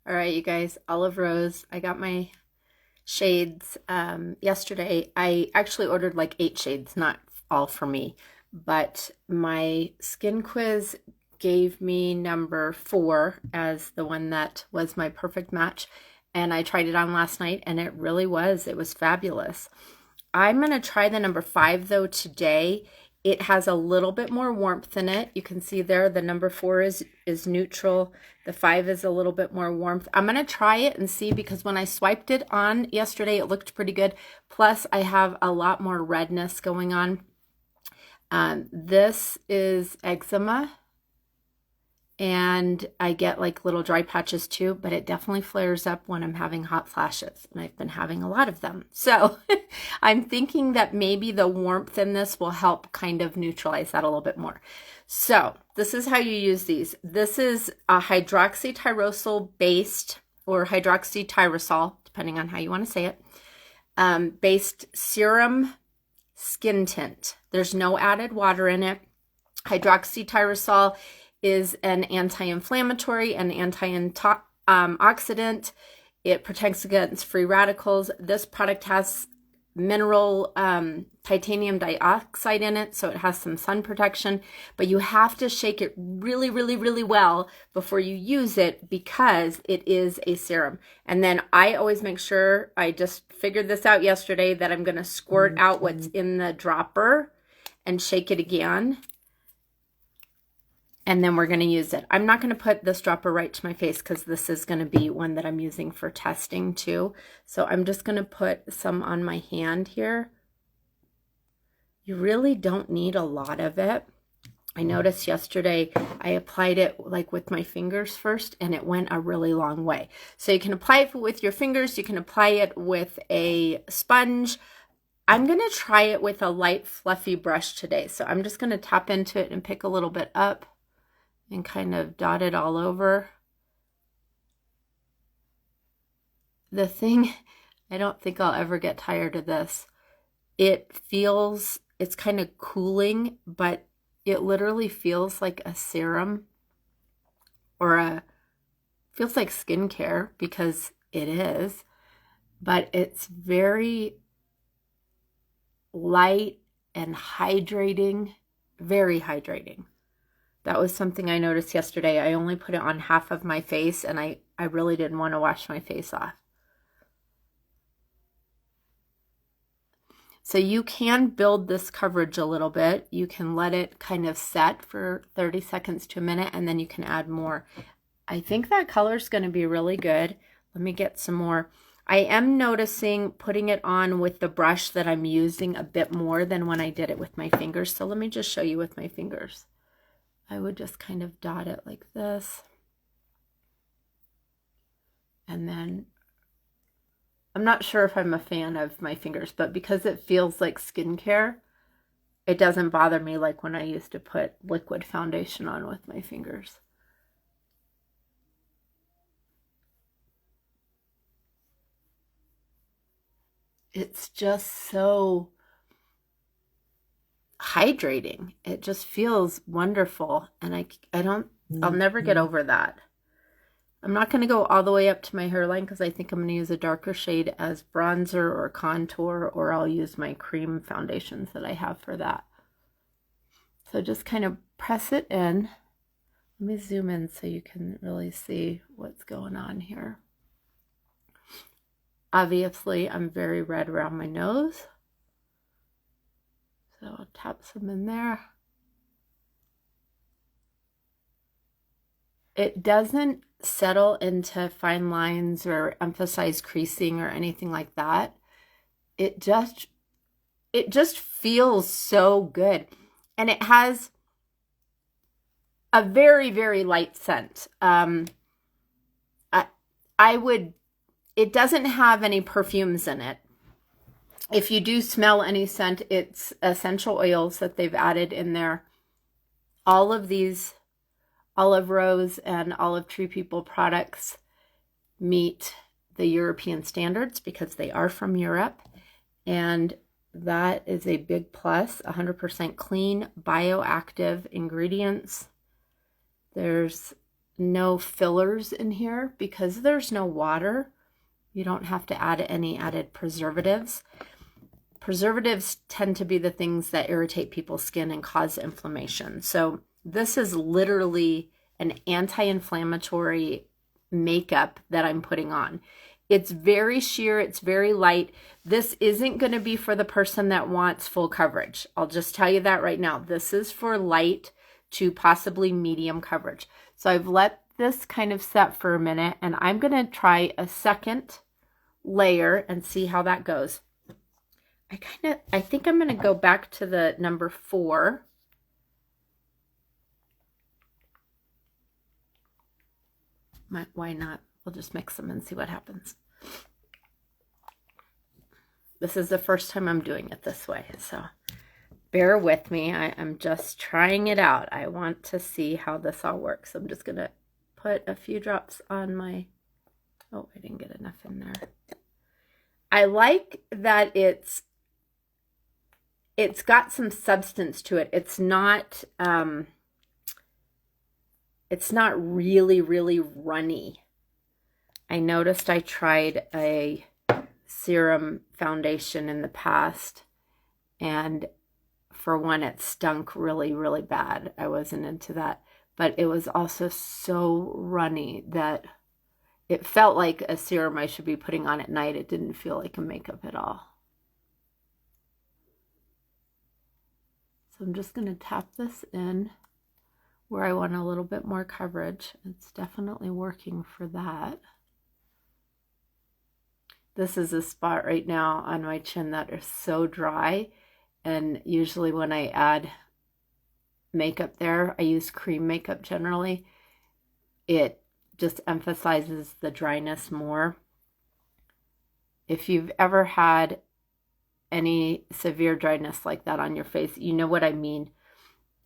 All right, you guys, Olive Rose. I got my shades yesterday. I actually ordered like 8 shades, not all for me, but my skin quiz gave me number 4 as the one that was my perfect match. And I tried it on last night and it really was. It was fabulous. I'm going to try the number 5 though today. It has a little bit more warmth in it. You can see there the number 4 is neutral. The 5 is a little bit more warmth. I'm going to try it and see because when I swiped it on yesterday, it looked pretty good. Plus, I have a lot more redness going on. This is eczema. And I get like little dry patches too, but it definitely flares up when I'm having hot flashes, and I've been having a lot of them. So I'm thinking that maybe the warmth in this will help kind of neutralize that a little bit more. So this is how you use these. This is a hydroxytyrosyl based, or hydroxytyrosol, depending on how you want to say it, based serum skin tint. There's no added water in it. Hydroxytyrosol is an anti-inflammatory and antioxidant. It protects against free radicals. This product has mineral titanium dioxide in it, so it has some sun protection, but you have to shake it really, really, really well before you use it because it is a serum. And then I always make sure, I just figured this out yesterday, that I'm going to squirt out what's in the dropper and shake it again. And then we're going to use it. I'm not going to put this dropper right to my face because this is going to be one that I'm using for testing too. So I'm just going to put some on my hand here. You really don't need a lot of it. I noticed yesterday I applied it like with my fingers first and it went a really long way. So you can apply it with your fingers. You can apply it with a sponge. I'm going to try it with a light fluffy brush today. So I'm just going to tap into it and pick a little bit up and kind of dot it all over. The thing, I don't think I'll ever get tired of this. It feels, it's kind of cooling, but it literally feels like a serum or feels like skincare because it is, but it's very light and hydrating, very hydrating. That was something I noticed yesterday. I only put it on half of my face and I really didn't want to wash my face off. So you can build this coverage a little bit. You can let it kind of set for 30 seconds to a minute and then you can add more. I think that color is going to be really good. Let me get some more. I am noticing putting it on with the brush that I'm using a bit more than when I did it with my fingers. So let me just show you with my fingers. I would just kind of dot it like this. And then, I'm not sure if I'm a fan of my fingers, but because it feels like skincare, it doesn't bother me like when I used to put liquid foundation on with my fingers. It's just so hydrating. It just feels wonderful. And I'll never get over that. I'm not going to go all the way up to my hairline because I think I'm going to use a darker shade as bronzer or contour, or I'll use my cream foundations that I have for that. So just kind of press it in. Let me zoom in so you can really see what's going on here. Obviously, I'm very red around my nose. So I'll tap some in there. It doesn't settle into fine lines or emphasize creasing or anything like that. It just feels so good. And it has a very, very light scent. It doesn't have any perfumes in it. If you do smell any scent, it's essential oils that they've added in there. All of these Olive Rose and Olive Tree People products meet the European standards because they are from Europe. And that is a big plus. 100% clean, bioactive ingredients. There's no fillers in here because there's no water. You don't have to add any added preservatives. Preservatives tend to be the things that irritate people's skin and cause inflammation. So this is literally an anti-inflammatory makeup that I'm putting on. It's very sheer, it's very light. This isn't going to be for the person that wants full coverage. I'll just tell you that right now. This is for light to possibly medium coverage. So I've let this kind of set for a minute, and I'm going to try a second layer and see how that goes. I think I'm going to go back to the number 4. Why not? We'll just mix them and see what happens. This is the first time I'm doing it this way, so bear with me. I'm just trying it out. I want to see how this all works. I'm just going to put a few drops on my... Oh, I didn't get enough in there. I like that it's got some substance to it. It's not really, really runny. I noticed I tried a serum foundation in the past, and for one, it stunk really, really bad. I wasn't into that, but it was also so runny that it felt like a serum I should be putting on at night. It didn't feel like a makeup at all. So I'm just going to tap this in where I want a little bit more coverage. It's definitely working for that. This is a spot right now on my chin that is so dry, and usually when I add makeup there, I use cream makeup generally. It just emphasizes the dryness more. If you've ever had any severe dryness like that on your face, you know what I mean.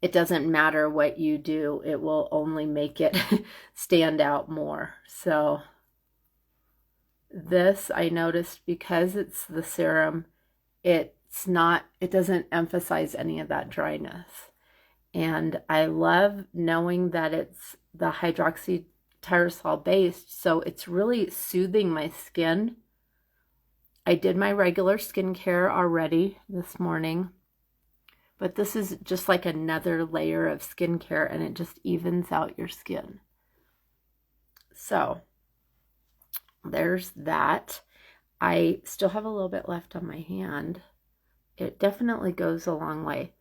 It doesn't matter what you do, it will only make it stand out more. So this, I noticed, because it's the serum, it doesn't emphasize any of that dryness. And I love knowing that it's the hydroxytyrosyl based, so it's really soothing my skin. I did my regular skincare already this morning, but this is just like another layer of skincare, and it just evens out your skin. So there's that. I still have a little bit left on my hand. It definitely goes a long way.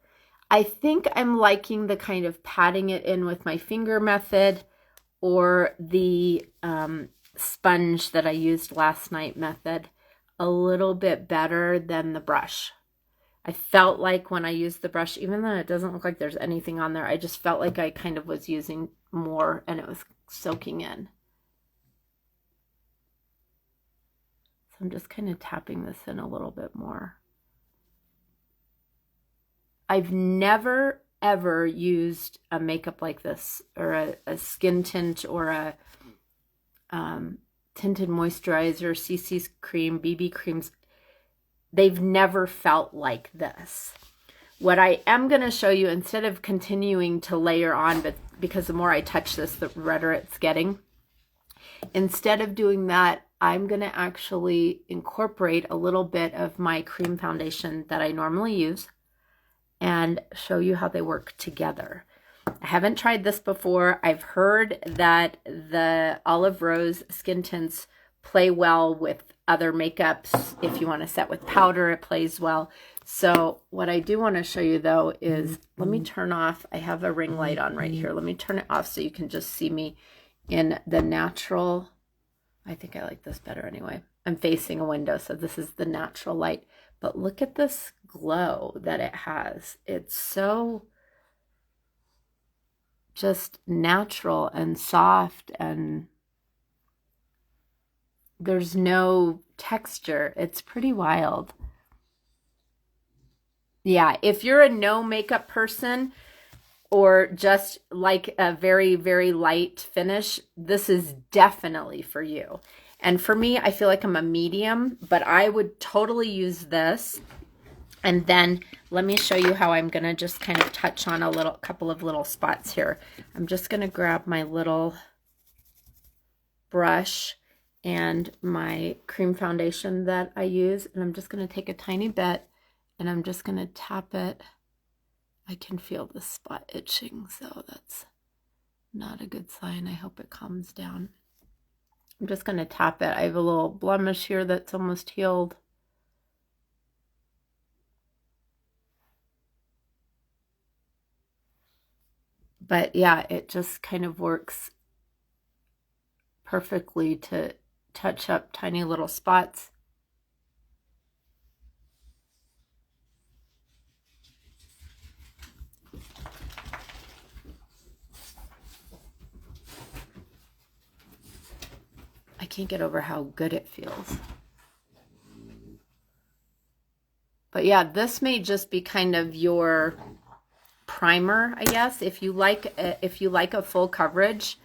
I think I'm liking the kind of patting it in with my finger method, or the sponge that I used last night method, a little bit better than the brush. I felt like when I used the brush, even though it doesn't look like there's anything on there, I just felt like I kind of was using more and it was soaking in. So I'm just kind of tapping this in a little bit more. I've never ever used a makeup like this, or a skin tint, or a tinted moisturizer, CC cream, BB creams. They've never felt like this. What I am going to show you, instead of continuing to layer on, but because the more I touch this, the redder it's getting, instead of doing that, I'm going to actually incorporate a little bit of my cream foundation that I normally use and show you how they work together. I haven't tried this before. I've heard that the Olive Rose skin tints play well with other makeups. If you want to set with powder, it plays well. So what I do want to show you though is, let me turn off, I have a ring light on right here. Let me turn it off so you can just see me in the natural. I think I like this better anyway. I'm facing a window, so this is the natural light. But look at this glow that it has. It's so just natural and soft, and there's no texture. It's pretty wild. Yeah, if you're a no makeup person, or just like a very, very light finish, this is definitely for you. And for me, I feel like I'm a medium, but I would totally use this. And then let me show you how I'm gonna just kind of touch on a couple of little spots here. I'm just gonna grab my little brush and my cream foundation that I use, and I'm just going to take a tiny bit and I'm just going to tap it. I can feel the spot itching, so that's not a good sign. I hope it calms down. I'm just going to tap it. I have a little blemish here that's almost healed. But yeah, it just kind of works perfectly to touch up tiny little spots. I can't get over how good it feels. But yeah, this may just be kind of your primer, I guess. If you like a full coverage,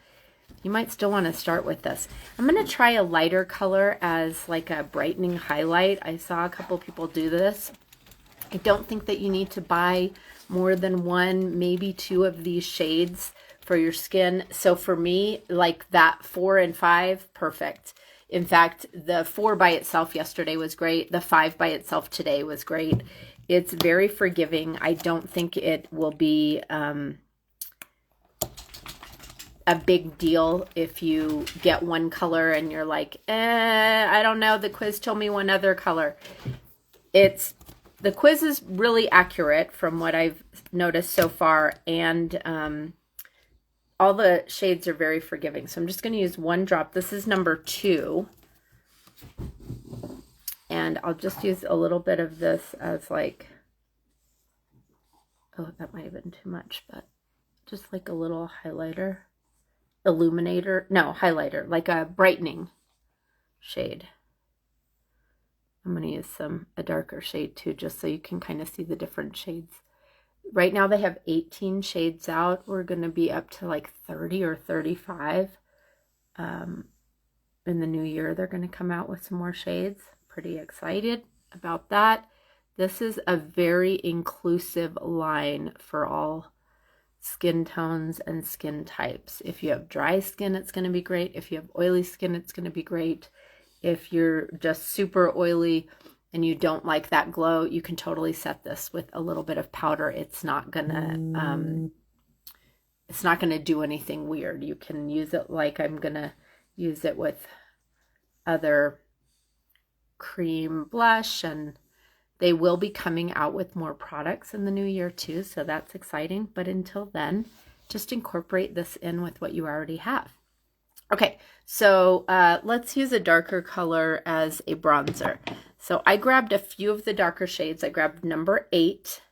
you might still want to start with this. I'm going to try a lighter color as like a brightening highlight. I saw a couple people do this. I don't think that you need to buy more than one, maybe two of these shades for your skin. So for me, like that 4 and 5, perfect. In fact, the 4 by itself yesterday was great. The 5 by itself today was great. It's very forgiving. I don't think it will be a big deal if you get one color and you're like, I don't know, the quiz told me one other color. The quiz is really accurate from what I've noticed so far, and all the shades are very forgiving. So I'm just going to use one drop. This is number 2. And I'll just use a little bit of this as like, oh, that might have been too much, but just like a little highlighter, illuminator, no, highlighter, like a brightening shade. I'm going to use a darker shade too, just so you can kind of see the different shades. Right now they have 18 shades out. We're going to be up to like 30 or 35. In the new year, they're going to come out with some more shades. Pretty excited about that. This is a very inclusive line for all skin tones and skin types. If you have dry skin, it's going to be great. If you have oily skin, it's going to be great. If you're just super oily and you don't like that glow, you can totally set this with a little bit of powder. It's not gonna do anything weird. You can use it like I'm gonna use it with other cream blush, and they will be coming out with more products in the new year too, so that's exciting. But until then, just incorporate this in with what you already have. Okay, so let's use a darker color as a bronzer. So I grabbed a few of the darker shades. I grabbed number 8.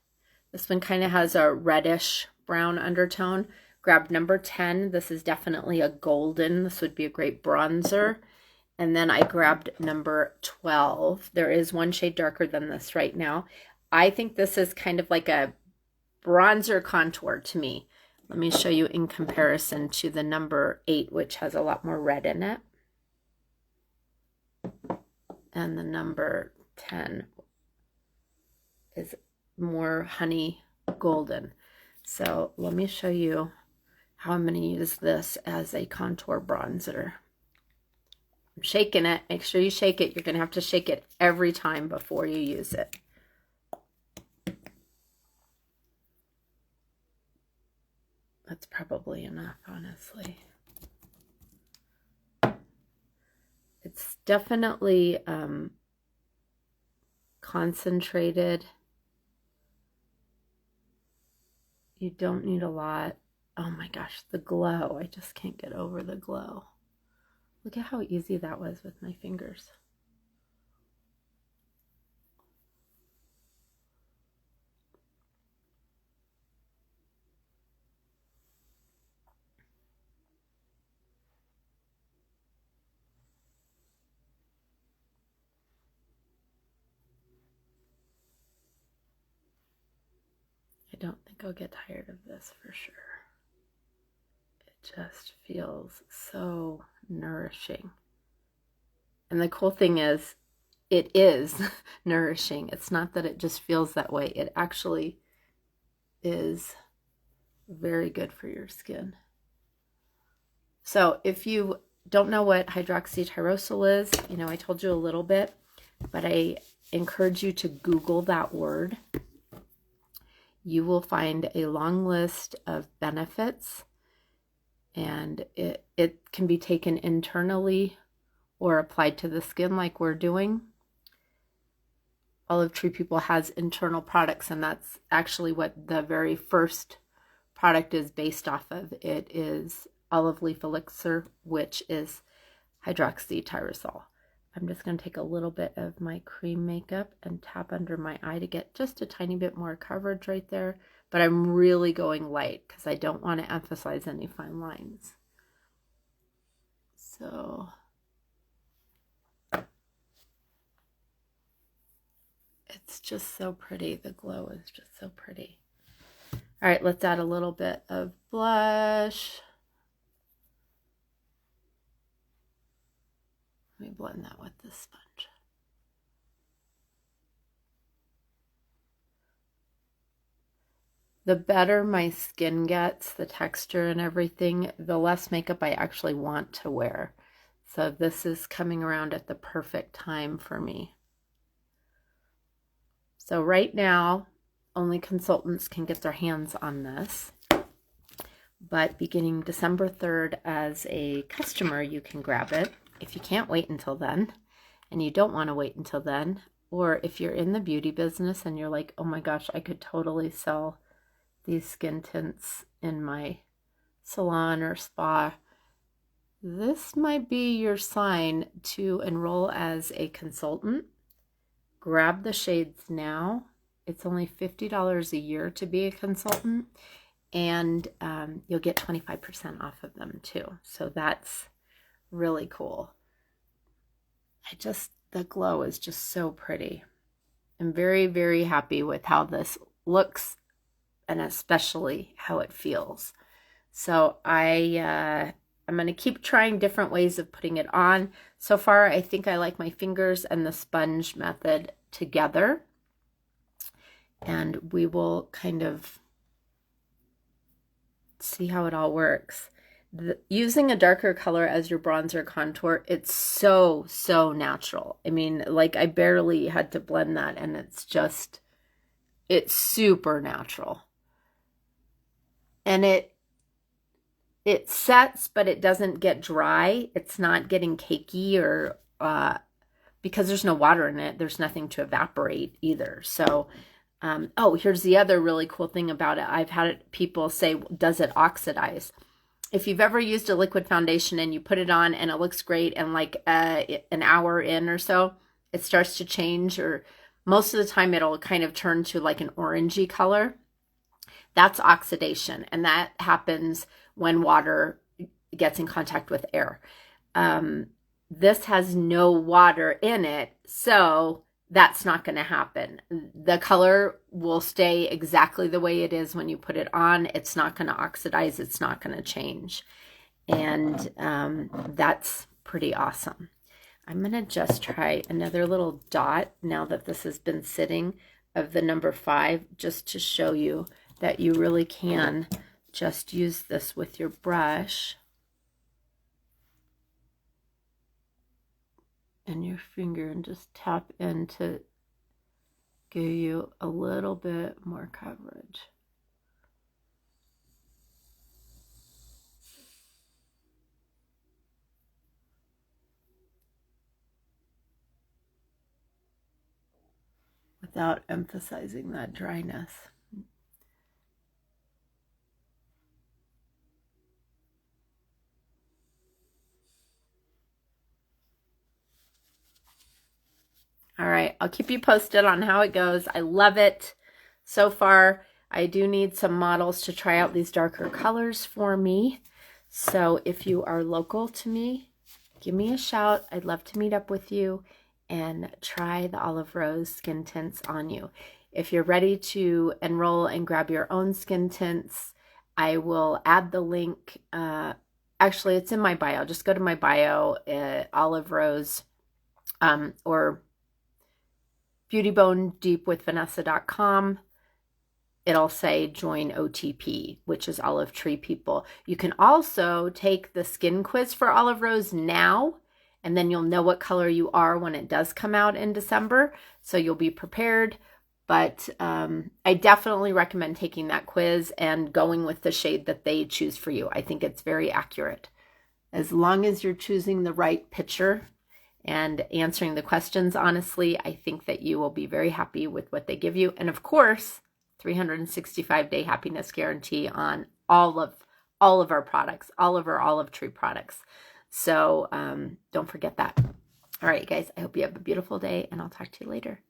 This one kind of has a reddish brown undertone. Grabbed number 10. This is definitely a golden. This would be a great bronzer. And then I grabbed number 12. There is one shade darker than this right now. I think this is kind of like a bronzer contour to me. Let me show you in comparison to the number 8, which has a lot more red in it. And the number 10 is more honey golden. So let me show you how I'm going to use this as a contour bronzer. I'm shaking it. Make sure you shake it. You're going to have to shake it every time before you use it. That's probably enough, honestly. It's definitely concentrated. You don't need a lot. Oh my gosh, the glow. I just can't get over the glow. Look at how easy that was with my fingers. I don't think I'll get tired of this for sure. It just feels so nourishing. And the cool thing is, it is nourishing. It's not that it just feels that way. It actually is very good for your skin. So if you don't know what hydroxytyrosyl is, you know, I told you a little bit, but I encourage you to Google that word. You will find a long list of benefits, and it can be taken internally or applied to the skin like we're doing. Olive Tree People has internal products, and that's actually what the very first product is based off of. It is olive leaf elixir, which is hydroxytyrosol. I'm just going to take a little bit of my cream makeup and tap under my eye to get just a tiny bit more coverage right there. But I'm really going light because I don't want to emphasize any fine lines. So it's just so pretty. The glow is just so pretty. All right, let's add a little bit of blush. Let me blend that with this sponge. The better my skin gets, the texture and everything, the less makeup I actually want to wear. So this is coming around at the perfect time for me. So right now, only consultants can get their hands on this. But beginning December 3rd, as a customer, you can grab it. If you can't wait until then, and you don't want to wait until then, or if you're in the beauty business and you're like, oh my gosh, I could totally sell these skin tints in my salon or spa, this might be your sign to enroll as a consultant. Grab the shades now. It's only $50 a year to be a consultant, and you'll get 25% off of them too. So that's really cool. The glow is just so pretty. I'm very, very happy with how this looks and especially how it feels. So I'm going to keep trying different ways of putting it on. So far, I think I like my fingers and the sponge method together. And we will kind of see how it all works. Using a darker color as your bronzer contour, it's so natural. I mean, like I barely had to blend that, and it's super natural. And it sets, but it doesn't get dry. It's not getting cakey or because there's no water in it, there's nothing to evaporate either. So oh, here's the other really cool thing about it. I've had people say, does it oxidize? If you've ever used a liquid foundation and you put it on and it looks great, and like an hour in or so, it starts to change, or most of the time it'll kind of turn to like an orangey color. That's oxidation, and that happens when water gets in contact with air. This has no water in it, so that's not going to happen. The color will stay exactly the way it is when you put it on. It's not going to oxidize. It's not going to change. And that's pretty awesome. I'm going to just try another little dot now that this has been sitting of the number 5, just to show you that you really can just use this with your brush and your finger and just tap in to give you a little bit more coverage. Without emphasizing that dryness. All right, I'll keep you posted on how it goes. I love it so far. I do need some models to try out these darker colors for me. So if you are local to me, give me a shout. I'd love to meet up with you and try the Olive Rose skin tints on you. If you're ready to enroll and grab your own skin tints, I will add the link. Actually, it's in my bio. Just go to my bio, Olive Rose, or beautybonedeepwithvanessa.com. it'll say join OTP, which is Olive Tree People. You can also take the skin quiz for Olive Rose now, and then you'll know what color you are when it does come out in December, so you'll be prepared. But I definitely recommend taking that quiz and going with the shade that they choose for you. I think it's very accurate. As long as you're choosing the right picture and answering the questions honestly, I think that you will be very happy with what they give you. And of course, 365-day happiness guarantee on all of our products, all of our Olive Tree products. So don't forget that. All right, you guys, I hope you have a beautiful day, and I'll talk to you later.